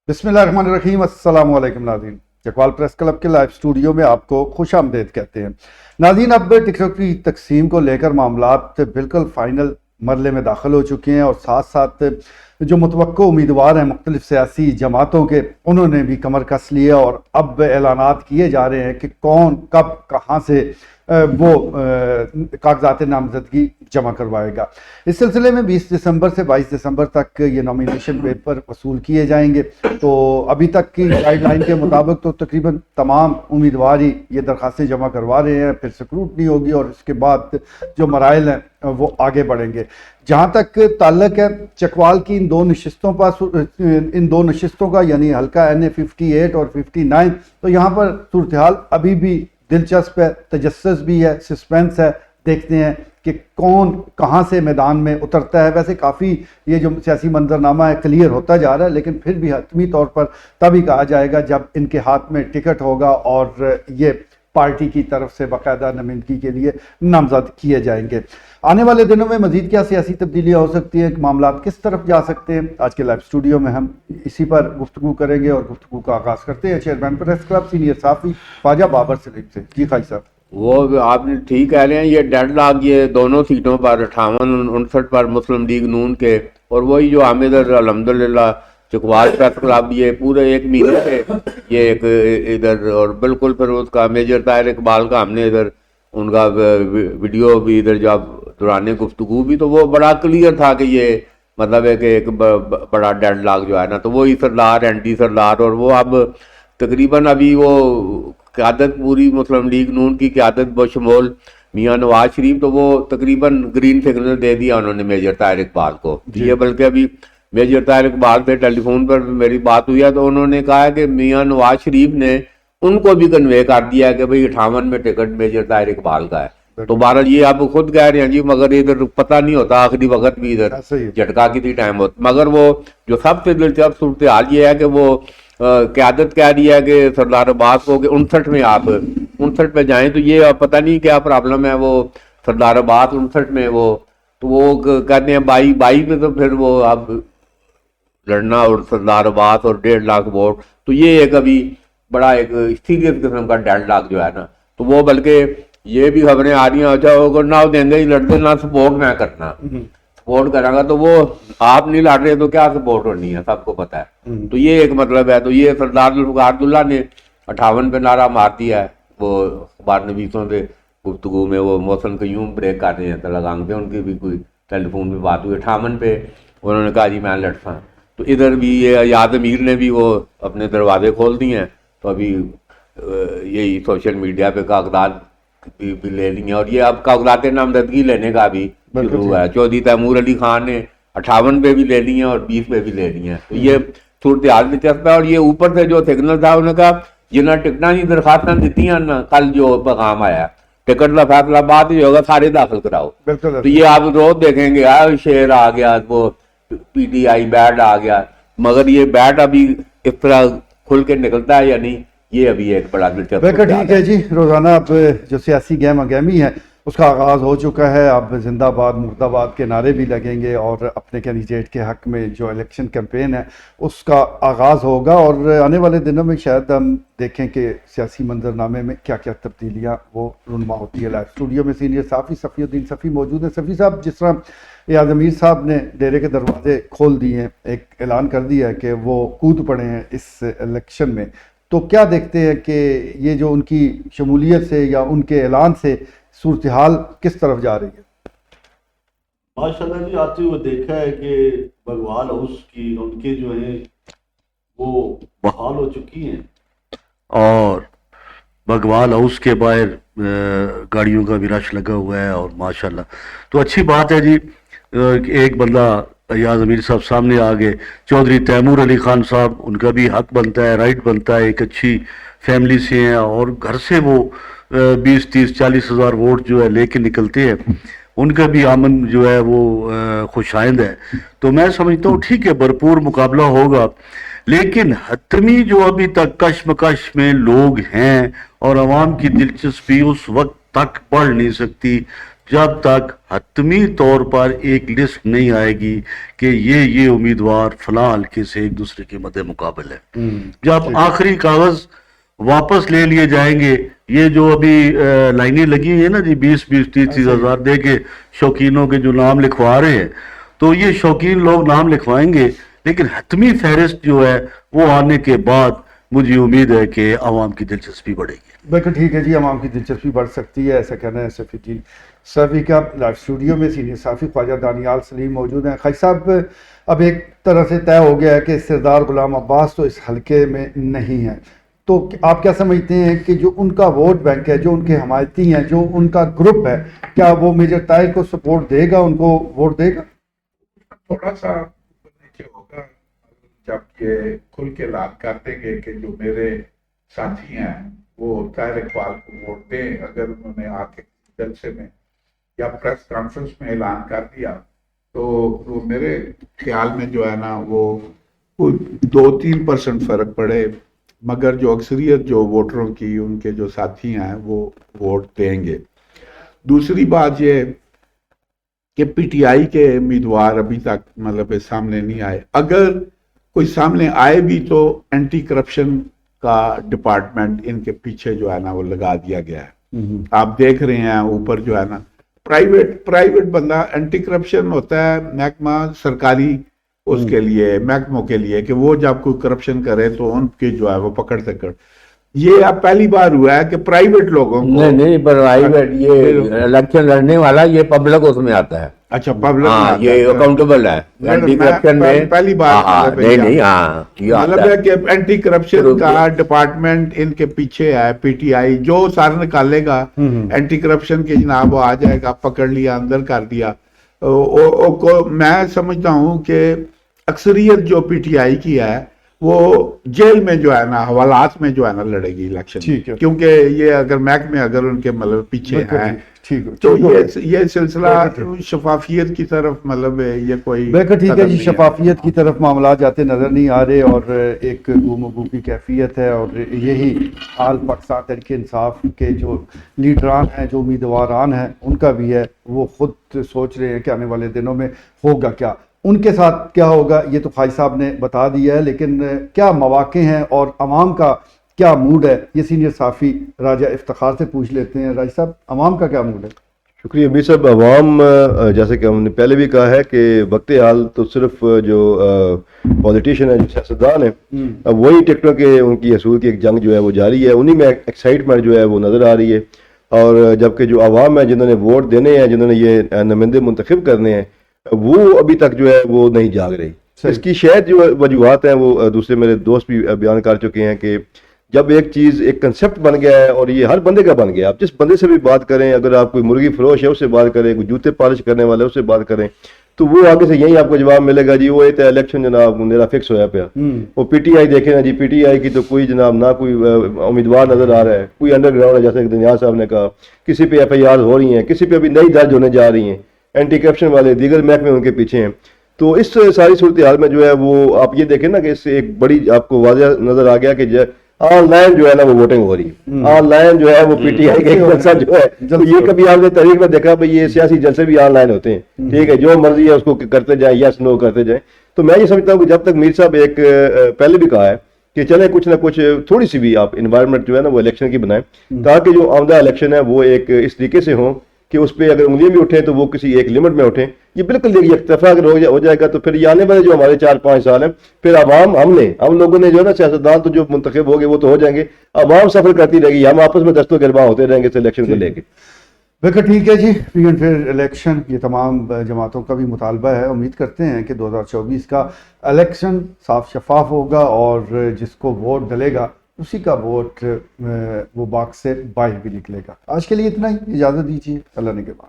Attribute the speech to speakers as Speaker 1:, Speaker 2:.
Speaker 1: बिस्मिल्लाहिर्रहमानिर्रहीम। अस्सलाम वालेकुम नाज़रीन, चकवाल प्रेस क्लब के लाइव स्टूडियो में आपको खुश आमदेद कहते हैं। नाज़रीन, अब टिकटों की तकसीम को लेकर मामलात बिल्कुल फाइनल मरले में दाखिल हो चुके हैं और साथ साथ जो मुतवक्को उम्मीदवार हैं मुख्तलिफ सियासी जमातों के, उन्होंने भी कमर कस लिया और अब ऐलानात किए जा रहे हैं कि कौन कब कहाँ से वो कागजात नामजदगी जमा करवाएगा। इस सिलसिले में 20 दिसंबर से 22 दिसंबर तक ये नॉमिनेशन पेपर वसूल किए जाएंगे। तो अभी तक की गाइडलाइन के मुताबिक तो तकरीबन तमाम उम्मीदवार ही ये दरखास्तें जमा करवा रहे हैं, फिर स्क्रूटनी होगी और इसके बाद जो मराइल हैं वो आगे बढ़ेंगे। जहाँ तक ताल्लुक है चकवाल की इन दो नशिस्तों का, यानी हल्का NA 58 और 59, तो यहाँ पर सूरत हाल अभी भी दिलचस्प है, तजस्सुस भी है, सस्पेंस है। देखते हैं कि कौन कहाँ से मैदान में उतरता है। वैसे काफ़ी ये जो सियासी मंजरनामा है क्लियर होता जा रहा है, लेकिन फिर भी हतमी तौर पर तभी कहा जाएगा जब इनके हाथ में टिकट होगा और ये पार्टी की तरफ से बाकायदा नुमाइंदगी के लिए नामजद किए जाएंगे। आने वाले दिनों में मजीद क्या सियासी तब्दीलियाँ हो सकती हैं, मामलात किस तरफ जा सकते हैं, आज के लाइव स्टूडियो में हम इसी पर गुफ्तगू करेंगे और गुफ्तगू का आगाज़ करते हैं चेयरमैन प्रेस क्लब सीनियर सहाफ़ी ख्वाजा बाबर सलीम से। जी खाई साहब।
Speaker 2: वो आपने ठीक कह रहे हैं, ये डेडलॉक ये दोनों सीटों पर 58-59 पर मुस्लिम लीग नून के, और वही जो हामिद अल्हम्दुलिल्लाह चकवाल प्रेस क्लब, ये पूरे एक महीने से ये एक इधर, और बिल्कुल फिर उसका मेजर ताहिर इकबाल का हमने इधर उनका वीडियो भी इधर जब दौरान गुफ्तगू भी, तो वो बड़ा क्लियर था कि ये मतलब है कि एक बड़ा डेडलॉक जो है ना, तो वही सरदार एंटी सरदार, और वो अब तकरीबन अभी वो क़यादत पूरी मुस्लिम लीग नून की क़यादत बशमूल मियाँ नवाज शरीफ, तो वो तकरीबन ग्रीन सिग्नल दे दिया उन्होंने मेजर ताहिर इकबाल को। ये बल्कि अभी मेजर ताहिर इकबाल से टेलीफोन पर मेरी बात हुई है तो उन्होंने कहा कि मियाँ नवाज शरीफ ने उनको भी कन्वे कर दिया है कि भाई 58 में टिकट मेजर ताहिर इकबाल का है। तो बहरहाल ये आप खुद कह रहे हैं जी, मगर इधर पता नहीं होता, आखिरी वक्त भी इधर झटका किसी टाइम होता। मगर वो जो सबसे दिलचस्प सूरत हाल ये है कि वो क़यादत कह रही है कि सरदार अब्बास को कि 59 में आप 59 पे जाएं, तो ये पता नहीं क्या प्रॉब्लम है। वो सरदार अब्बास 59 में वो, तो वो कहते हैं 22 में, तो फिर वो अब लड़ना और सरदार अब्बास और 1.5 लाख वोट, तो ये एक अभी बड़ा एक सीरियस किस्म का डेडलॉक जो है ना, तो वो बल्कि ये भी खबरें आ रही हैं, अच्छा वो ना देंगे ही लड़ते ना सपोर्ट मैं करना, सपोर्ट करांगा तो वो आप नहीं लड़ रहे तो क्या सपोर्ट होनी है, सबको पता है। तो ये एक मतलब है। तो ये सरदार जुल्फ़िकार ने 58 पे नारा मार दिया है। वो अखबार नवीसों से गुफ्तगू में वो मौसम क़य्यूम ब्रेक कर रहे हैं तलगांग पे, उनकी भी कोई टेलीफोन पे बात हुई। 58 पे उन्होंने कहा जी मैं लड़ता। तो इधर भी ये याद अमीर ने भी वो अपने दरवाजे खोल दिए हैं, तो अभी यही सोशल मीडिया पे कागजात भी ले ली हैं, और ये अब कागजात नामजदगी लेने का भी शुरू हुआ है। चौधरी तैमूर अली खान ने 58 पे भी ले ली हैं और 20 पे भी ले ली हैं। तो ये सूरत हाल दिलचस्प है। और ये ऊपर से जो सिग्नल था, उन्होंने कहा जिन्हें टिकटा की दरखास्त दी ना, कल जो पैगाम आया टिकट का फैसला बाद ही होगा, सारे दाखिल कराओ। तो ये आप रोज देखेंगे शेर आ गया, वो PTI बैट आ गया, मगर ये बैट अभी इस तरह खुल के निकलता है या नहीं, ये अभी एक बड़ा दिलचस्प।
Speaker 1: ठीक है जी, रोज़ाना अब जो सियासी गहमा गहमी है उसका आगाज़ हो चुका है। अब जिंदाबाद मुर्दाबाद के नारे भी लगेंगे और अपने कैंडिडेट के हक में जो इलेक्शन कैंपेन है उसका आगाज़ होगा। और आने वाले दिनों में शायद हम देखें कि सियासी मंजरनामे में क्या क्या तब्दीलियाँ वो रुनमा होती है। लाइव स्टूडियो में सीनियर सहाफ़ी सफ़ीउद्दीन सफ़ी मौजूद हैं। सफ़ी साहब, जिस तरह याद अमीर साहब ने डेरे के दरवाजे खोल दिए हैं, एक ऐलान कर दिया है कि वो कूद पड़े हैं इस इलेक्शन में, तो क्या देखते हैं कि ये जो उनकी शमूलियत से या उनके ऐलान से सूरत हाल किस तरफ जा रही है?
Speaker 3: माशाल्लाह जी, आते हुए देखा है कि बगवाल हाउस की उनके जो है वो बहाल हो चुकी हैं, और बगवाल हाउस के बाहर गाड़ियों का भी रश लगा हुआ है, और माशाल्लाह तो अच्छी बात है जी। एक बंदा याद अमीर साहब सामने आ गए, चौधरी तैमूर अली खान साहब, उनका भी हक बनता है, राइट बनता है, एक अच्छी फैमिली से हैं और घर से वो 20-30-40 हज़ार वोट जो है लेके निकलते हैं, उनका भी आमन जो है वो खुशाइंद है। तो मैं समझता हूँ ठीक है, भरपूर मुकाबला होगा, लेकिन हतमी जो अभी तक कशमकश में लोग हैं और आवाम की दिलचस्पी उस वक्त तक बढ़ नहीं सकती जब तक हतमी तौर पर एक लिस्ट नहीं आएगी कि ये उम्मीदवार फलां हल्के से एक दूसरे के मद्दे मुकाबल है। जब आखिरी कागज वापस ले लिए जाएंगे, ये जो अभी लाइनें लगी हुई है ना जी, 20-20, 30-30 हजार दे के शौकीनों के जो नाम लिखवा रहे हैं, तो ये शौकीन लोग नाम लिखवाएंगे, लेकिन हतमी फहरिस्त जो है वो आने के बाद मुझे उम्मीद है कि आवाम की दिलचस्पी बढ़ेगी।
Speaker 1: बिल्कुल ठीक है जी, आवाम की दिलचस्पी बढ़ सकती है, ऐसा कहना है सफ़ी सफ़ी का। लाइव स्टूडियो में सीनियर साफ़ी ख्वाजा दानियाल सलीम मौजूद हैं। खाई साहब, अब एक तरह से तय हो गया है कि सरदार गुलाम अब्बास तो इस हलके में नहीं है, तो आप क्या समझते हैं कि जो उनका वोट बैंक है, जो उनके हमायती हैं, जो उनका ग्रुप है, क्या वो मेजर ताहिर को सपोर्ट देगा, उनको वोट देगा?
Speaker 4: थोड़ा सा नीचे होगा जब ये खुल के ऐलान कर देंगे कि जो मेरे साथी हैं वो ताहिर इकबाल को वोट दें। अगर उन्होंने आके जलसे में या प्रेस कॉन्फ्रेंस में ऐलान कर दिया तो वो मेरे ख्याल में जो है ना वो 2-3% फर्क पड़े, मगर जो अक्सरियत जो वोटरों की उनके जो साथी हैं वो वोट देंगे। दूसरी बात ये कि पीटीआई के उम्मीदवार अभी तक मतलब सामने नहीं आए। अगर कोई सामने आए भी तो एंटी करप्शन का डिपार्टमेंट इनके पीछे जो है ना वो लगा दिया गया है। आप देख रहे हैं ऊपर जो है ना प्राइवेट बंदा, एंटी करप्शन होता है महकमा सरकारी उसके लिए, महकमों के लिए, कि वो जब कोई करप्शन करे तो उनकी जो है वो पकड़ सकड़। ये अब पहली बार हुआ है कि प्राइवेट लोगों को
Speaker 2: नहीं प्राइवेट, ये इलेक्शन लड़ने वाला ये पब्लिक उसमें आता है।
Speaker 4: अच्छा, पब्लिक
Speaker 2: हाँ, ये अकाउंटेबल है एंटी करप्शन में,
Speaker 4: पहली बार
Speaker 2: नहीं हाँ,
Speaker 4: मतलब है कि एंटी करप्शन का डिपार्टमेंट इनके पीछे है। पीटीआई जो सारा निकालेगा एंटी करप्शन के जनाब वो आ जाएगा, पकड़ लिया, अंदर कर दिया। को मैं समझता हूँ कि अक्सरियत जो पीटीआई की है वो जेल में जो है ना, हवालात में जो है ना लड़ेगी इलेक्शन, क्योंकि ये अगर महकमे अगर उनके मतलब पीछे हैं तो ये सिलसिला शफाफियत की तरफ मतलब ये कोई
Speaker 1: बिल्कुल ठीक है जी, शफाफियत की तरफ मामला जाते नज़र नहीं आ रहे और एक गुमगू की कैफियत है। और यही हाल पाकिस्तान तहरीक इंसाफ के जो लीडरान हैं, जो उम्मीदवारान हैं, उनका भी है। वो खुद सोच रहे हैं कि आने वाले दिनों में होगा क्या, उनके साथ क्या होगा, ये तो खाई साहब ने बता दिया है, लेकिन क्या मौक़े हैं और अवाम का क्या मूड है, ये सीनियर साफ़ी राजा इफ्तिखार से पूछ लेते हैं। राजा साहब, अवाम का क्या मूड है?
Speaker 5: शुक्रिया मीर साहब। अवाम, जैसे कि हमने पहले भी कहा है कि वक्त हाल तो सिर्फ जो पॉलिटिशियन है, जो सियासतदान है, अब वही टिकटों के उनकी असूल की एक जंग जो है वो जारी है, उन्हीं में एक्साइटमेंट जो है वो नज़र आ रही है। और जबकि जो अवाम है, जिन्होंने वोट देने हैं, जिन्होंने ये नुमाइंदे मुंतखब करने हैं, वो अभी तक जो है वो नहीं जाग रही। इसकी शायद जो वजूहत हैं वो दूसरे मेरे दोस्त भी बयान कर चुके हैं कि जब एक चीज़ एक कंसेप्ट बन गया है और ये हर बंदे का बन गया, आप जिस बंदे से भी बात करें, अगर आप कोई मुर्गी फरोश है उससे बात करें, कोई जूते पॉलिश करने वाले उससे बात करें, तो वो आगे से यही आपको जवाब मिलेगा, जी वो एक इलेक्शन जनाब मेरा फिक्स होया पे। वो पीटीआई देखे ना जी, पीटीआई की तो कोई जनाब ना कोई उम्मीदवार नजर आ रहा है, कोई अंडरग्राउंड है, जैसे दनियाल साहब ने कहा, किसी पे FIR हो रही हैं, किसी पे अभी नई दर्ज होने जा रही हैं, एंटी करप्शन वाले दीगर महकमे उनके पीछे हैं। तो इस सारी सूरत हाल में जो है वो आप ये देखें ना कि इससे एक बड़ी आपको वाज़ह नजर आ गया कि ऑनलाइन जो है ना वो वोटिंग हो रही है, ऑनलाइन जो है वो पीटीआई का जलसा जो है, तो ये कभी आपने तारीख में देखा भाई ये सियासी जलसे भी ऑनलाइन होते हैं, ठीक है, जो मर्जी है उसको करते जाए, यस नो करते जाए। तो मैं ये समझता हूँ कि जब तक मीर साहब एक पहले भी कहा है कि चले कुछ ना कुछ थोड़ी सी भी आप इन्वायरमेंट जो है ना वो इलेक्शन की बनाएं, ताकि जो आमदा इलेक्शन है वो एक इस तरीके से हो कि उस पर अगर उंगलियां भी उठें तो वो किसी एक लिमिट में उठें। ये बिल्कुल एक तरफा अगर हो जाएगा तो फिर ये आने वाले जो हमारे 4-5 साल हैं, फिर अवाम हम लोगों ने जो है ना, सियासतदान तो जो मुंतखब हो गए वो तो हो जाएंगे, अवाम सफर करती रहेगी, हम आपस में दस्तों गिरबा होते रहेंगे इस इलेक्शन को लेके।
Speaker 1: बिल्कुल ठीक है जी, फ्री एंड फेयर इलेक्शन, ये तमाम जमातों का भी मुतालबा है। उम्मीद करते हैं कि 2024 का इलेक्शन साफ शफाफ होगा और जिसको वोट डलेगा उसी का वोट वो बाग से बाहर भी निकलेगा। आज के लिए इतना ही, इजाज़त दीजिए, अल्लाह ने के बाद।